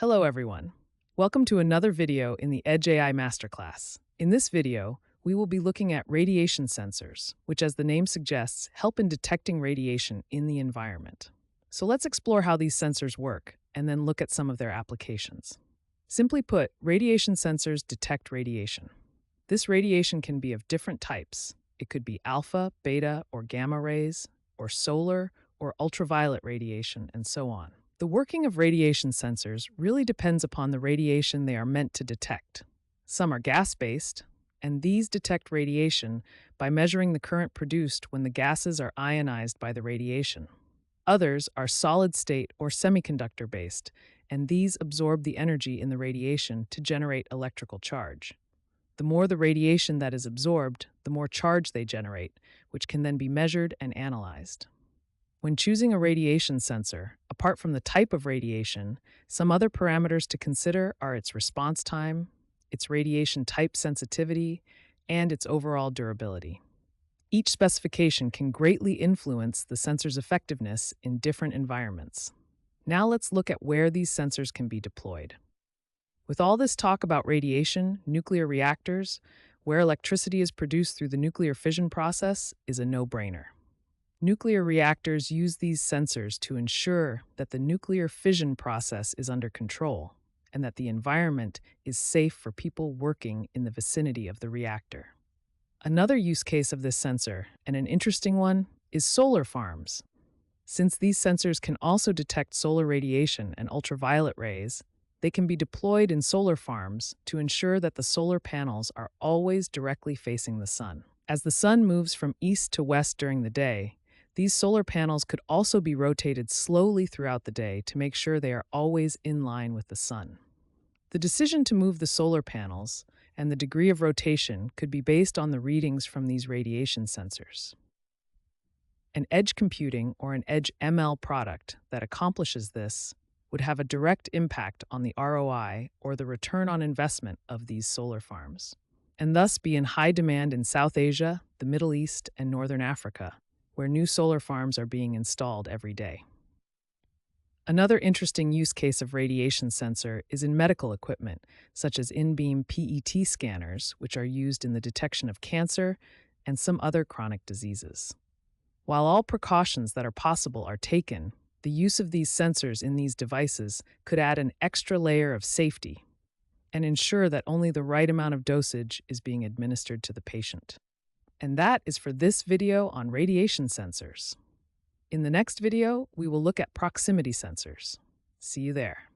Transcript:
Hello everyone. Welcome to another video in the Edge AI Masterclass. In this video, we will be looking at radiation sensors, which as the name suggests, help in detecting radiation in the environment. So let's explore how these sensors work and then look at some of their applications. Simply put, radiation sensors detect radiation. This radiation can be of different types. It could be alpha, beta, or gamma rays, or solar, or ultraviolet radiation, and so on. The working of radiation sensors really depends upon the radiation they are meant to detect. Some are gas-based, and these detect radiation by measuring the current produced when the gases are ionized by the radiation. Others are solid-state or semiconductor-based, and these absorb the energy in the radiation to generate electrical charge. The more the radiation that is absorbed, the more charge they generate, which can then be measured and analyzed. When choosing a radiation sensor, apart from the type of radiation, some other parameters to consider are its response time, its radiation type sensitivity, and its overall durability. Each specification can greatly influence the sensor's effectiveness in different environments. Now let's look at where these sensors can be deployed. With all this talk about radiation, nuclear reactors, where electricity is produced through the nuclear fission process is a no-brainer. Nuclear reactors use these sensors to ensure that the nuclear fission process is under control and that the environment is safe for people working in the vicinity of the reactor. Another use case of this sensor, and an interesting one, is solar farms. Since these sensors can also detect solar radiation and ultraviolet rays, they can be deployed in solar farms to ensure that the solar panels are always directly facing the sun. As the sun moves from east to west during the day, these solar panels could also be rotated slowly throughout the day to make sure they are always in line with the sun. The decision to move the solar panels and the degree of rotation could be based on the readings from these radiation sensors. An edge computing or an edge ML product that accomplishes this would have a direct impact on the ROI or the return on investment of these solar farms, and thus be in high demand in South Asia, the Middle East, and Northern Africa, where new solar farms are being installed every day. Another interesting use case of radiation sensor is in medical equipment, such as in-beam PET scanners, which are used in the detection of cancer and some other chronic diseases. While all precautions that are possible are taken, the use of these sensors in these devices could add an extra layer of safety and ensure that only the right amount of dosage is being administered to the patient. And that is for this video on radiation sensors. In the next video, we will look at proximity sensors. See you there.